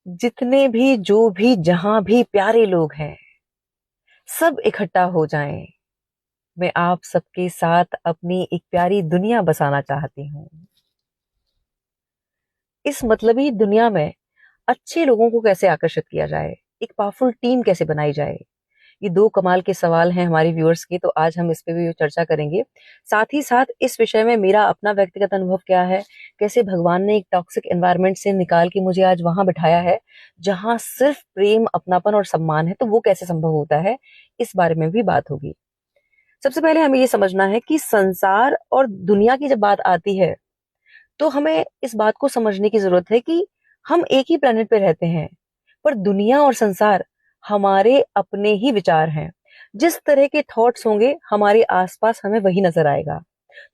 जितने भी जो भी जहां भी प्यारे लोग हैं, सब इकट्ठा हो जाएं। मैं आप सबके साथ अपनी एक प्यारी दुनिया बसाना चाहती हूँ। इस मतलबी दुनिया में अच्छे लोगों को कैसे आकर्षित किया जाए, एक पावरफुल टीम कैसे बनाई जाए, ये दो कमाल के सवाल हैं हमारे व्यूअर्स के। तो आज हम इस पे भी चर्चा करेंगे। साथ ही साथ इस विषय में मेरा अपना व्यक्तिगत अनुभव क्या है, कैसे भगवान ने एक टॉक्सिक एनवायरनमेंट से निकाल के मुझे आज वहां बिठाया है जहां सिर्फ प्रेम, अपनापन और सम्मान है, तो वो कैसे संभव होता है, इस बारे में भी बात होगी। सबसे पहले हमें ये समझना है कि संसार और दुनिया की जब बात आती है तो हमें इस बात को समझने की जरूरत है कि हम एक ही प्लेनेट पे रहते हैं, पर दुनिया और संसार हमारे अपने ही विचार हैं। जिस तरह के थॉट्स होंगे हमारे आसपास हमें वही नजर आएगा।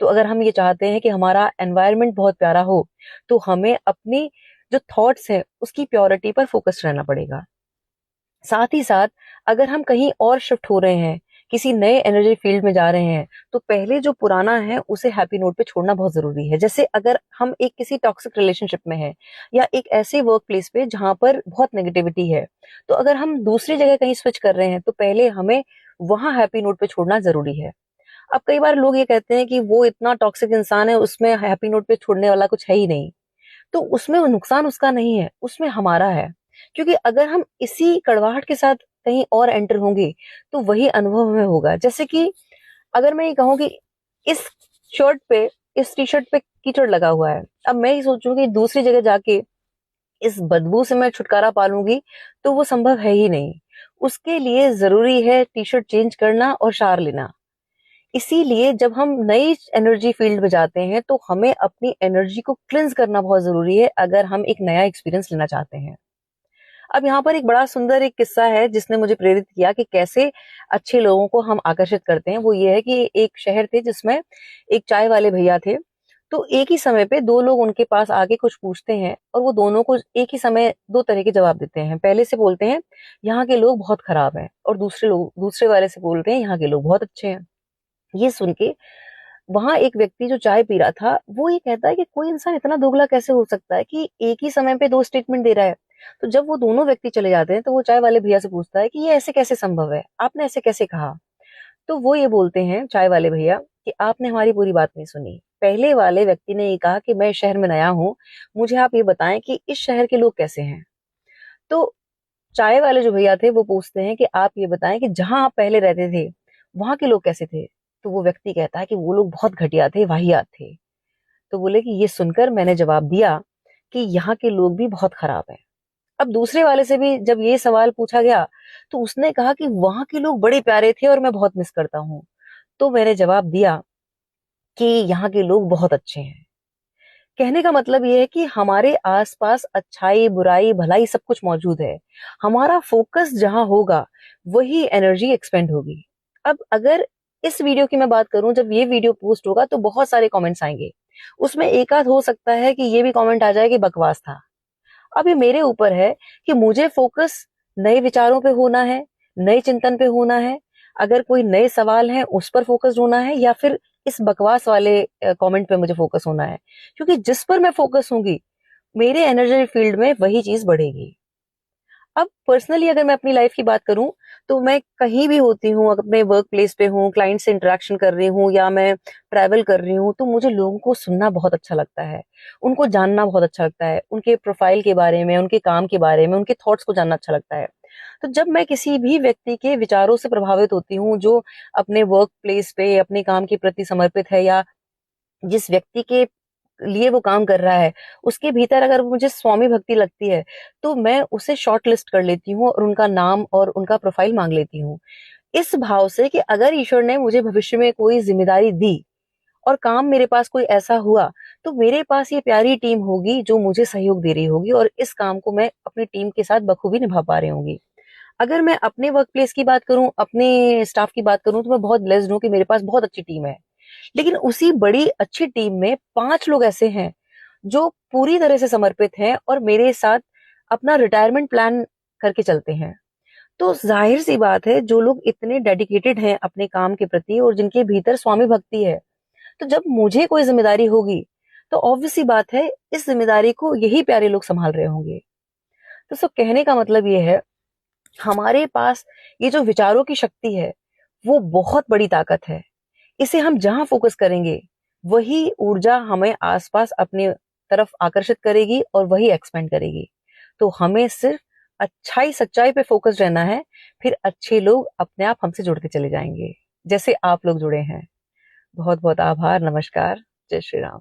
तो अगर हम ये चाहते हैं कि हमारा एनवायरनमेंट बहुत प्यारा हो, तो हमें अपनी जो थॉट्स हैं उसकी प्योरिटी पर फोकस रहना पड़ेगा। साथ ही साथ अगर हम कहीं और शिफ्ट हो रहे हैं, किसी नए एनर्जी फील्ड में जा रहे हैं, तो पहले जो पुराना है उसे हैप्पी नोट पे छोड़ना बहुत जरूरी है। जैसे अगर हम एक किसी टॉक्सिक रिलेशनशिप में हैं या एक ऐसे वर्क प्लेस पे जहां पर बहुत नेगेटिविटी है, तो अगर हम दूसरी जगह कहीं स्विच कर रहे हैं तो पहले हमें वहां हैप्पी नोट पे छोड़ना जरूरी है। अब कई बार लोग ये कहते हैं कि वो इतना टॉक्सिक इंसान है, उसमें हैप्पी नोट पे छोड़ने वाला कुछ है ही नहीं। तो उसमें वो नुकसान उसका नहीं है, उसमें हमारा है। क्योंकि अगर हम इसी कड़वाहट के साथ कहीं और एंटर होंगे तो वही अनुभव हमें होगा। जैसे कि अगर मैं ये कहूँ कि इस शर्ट पे, इस टी शर्ट पे कीचड़ लगा हुआ है, अब मैं ये सोचूं कि दूसरी जगह जाके इस बदबू से मैं छुटकारा पालूंगी, तो वो संभव है ही नहीं। उसके लिए जरूरी है टी शर्ट चेंज करना और शावर लेना। इसीलिए जब हम नई एनर्जी फील्ड में जाते हैं तो हमें अपनी एनर्जी को क्लिंज करना बहुत जरूरी है, अगर हम एक नया एक्सपीरियंस लेना चाहते हैं। अब यहाँ पर एक बड़ा सुंदर एक किस्सा है जिसने मुझे प्रेरित किया कि कैसे अच्छे लोगों को हम आकर्षित करते हैं। वो ये है कि एक शहर थे जिसमें एक चाय वाले भैया थे। तो एक ही समय पे दो लोग उनके पास आके कुछ पूछते हैं और वो दोनों को एक ही समय दो तरह के जवाब देते हैं। पहले से बोलते हैं यहाँ के लोग बहुत खराब हैं, और दूसरे वाले से बोलते हैं यहाँ के लोग बहुत अच्छे हैं। ये सुन के वहां एक व्यक्ति जो चाय पी रहा था वो ये कहता है कि कोई इंसान इतना दोगला कैसे हो सकता है कि एक ही समय पे दो स्टेटमेंट दे रहा है। तो जब वो दोनों व्यक्ति चले जाते हैं तो वो चाय वाले भैया से पूछता है कि ये ऐसे कैसे संभव है, आपने ऐसे कैसे कहा। तो वो ये बोलते हैं चाय वाले भैया कि आपने हमारी पूरी बात नहीं सुनी। पहले वाले व्यक्ति ने ये कहा कि मैं इस शहर में नया हूँ, मुझे आप ये बताएं कि इस शहर के लोग कैसे हैं। तो चाय वाले जो भैया थे वो पूछते हैं कि आप ये बताएं कि जहां आप पहले रहते थे वहां के लोग कैसे थे। तो वो व्यक्ति कहता है कि वो लोग बहुत घटिया थे, वाहियात थे। तो बोले कि ये सुनकर मैंने जवाब दिया कि यहाँ के लोग भी बहुत खराब हैं। अब दूसरे वाले से भी जब ये सवाल पूछा गया तो उसने कहा कि वहां के लोग बड़े प्यारे थे और मैं बहुत मिस करता हूँ। तो मैंने जवाब दिया कि यहाँ के लोग बहुत अच्छे हैं। कहने का मतलब ये है कि हमारे आसपास अच्छाई, बुराई, भलाई सब कुछ मौजूद है। हमारा फोकस जहां होगा वही एनर्जी एक्सपेंड होगी। अब अगर इस वीडियो की मैं बात करूं, जब ये वीडियो पोस्ट होगा तो बहुत सारे कमेंट्स आएंगे। उसमें एक आध हो सकता है कि ये भी कमेंट आ जाए कि बकवास था। अब ये मेरे ऊपर है कि मुझे फोकस नए विचारों पे होना है, नए चिंतन पे होना है। अगर कोई नए सवाल हैं उस पर फोकस होना है, या फिर इस बकवास वाले कमेंट पे मुझे फोकस होना है। क्योंकि जिस पर मैं फोकस होंगी मेरे एनर्जी फील्ड में वही चीज बढ़ेगी। अब पर्सनली अगर मैं अपनी लाइफ की बात करूं तो मैं कहीं भी होती हूँ, अपने वर्क प्लेस पे हूँ, क्लाइंट से इंटरेक्शन कर रही हूँ या मैं ट्रैवल कर रही हूँ, तो मुझे लोगों को सुनना बहुत अच्छा लगता है, उनको जानना बहुत अच्छा लगता है, उनके प्रोफाइल के बारे में, उनके काम के बारे में, उनके थॉट्स को जानना अच्छा लगता है। तो जब मैं किसी भी व्यक्ति के विचारों से प्रभावित होती हूँ जो अपने वर्क प्लेस पे अपने काम के प्रति समर्पित है, या जिस व्यक्ति के लिए वो काम कर रहा है उसके भीतर अगर मुझे स्वामी भक्ति लगती है, तो मैं उसे शॉर्ट लिस्ट कर लेती हूँ और उनका नाम और उनका प्रोफाइल मांग लेती हूँ, इस भाव से कि अगर ईश्वर ने मुझे भविष्य में कोई जिम्मेदारी दी और काम मेरे पास कोई ऐसा हुआ, तो मेरे पास ये प्यारी टीम होगी जो मुझे सहयोग दे रही होगी और इस काम को मैं अपनी टीम के साथ बखूबी निभा पा रही होंगी। अगर मैं अपने वर्क प्लेस की बात करूं, अपने स्टाफ की बात करूं, तो मैं बहुत ब्लेस्ड हूं कि मेरे पास बहुत अच्छी टीम है। लेकिन उसी बड़ी अच्छी टीम में 5 लोग ऐसे हैं जो पूरी तरह से समर्पित हैं और मेरे साथ अपना रिटायरमेंट प्लान करके चलते हैं। तो जाहिर सी बात है जो लोग इतने डेडिकेटेड हैं अपने काम के प्रति और जिनके भीतर स्वामी भक्ति है, तो जब मुझे कोई जिम्मेदारी होगी तो ऑब्वियस सी बात है इस जिम्मेदारी को यही प्यारे लोग संभाल रहे होंगे। तो कहने का मतलब ये है, हमारे पास ये जो विचारों की शक्ति है वो बहुत बड़ी ताकत है। इसे हम जहां फोकस करेंगे वही ऊर्जा हमें आसपास अपने तरफ आकर्षित करेगी और वही एक्सपेंड करेगी। तो हमें सिर्फ अच्छाई सच्चाई पे फोकस रहना है, फिर अच्छे लोग अपने आप हमसे जुड़ते चले जाएंगे, जैसे आप लोग जुड़े हैं। बहुत बहुत आभार। नमस्कार। जय श्री राम।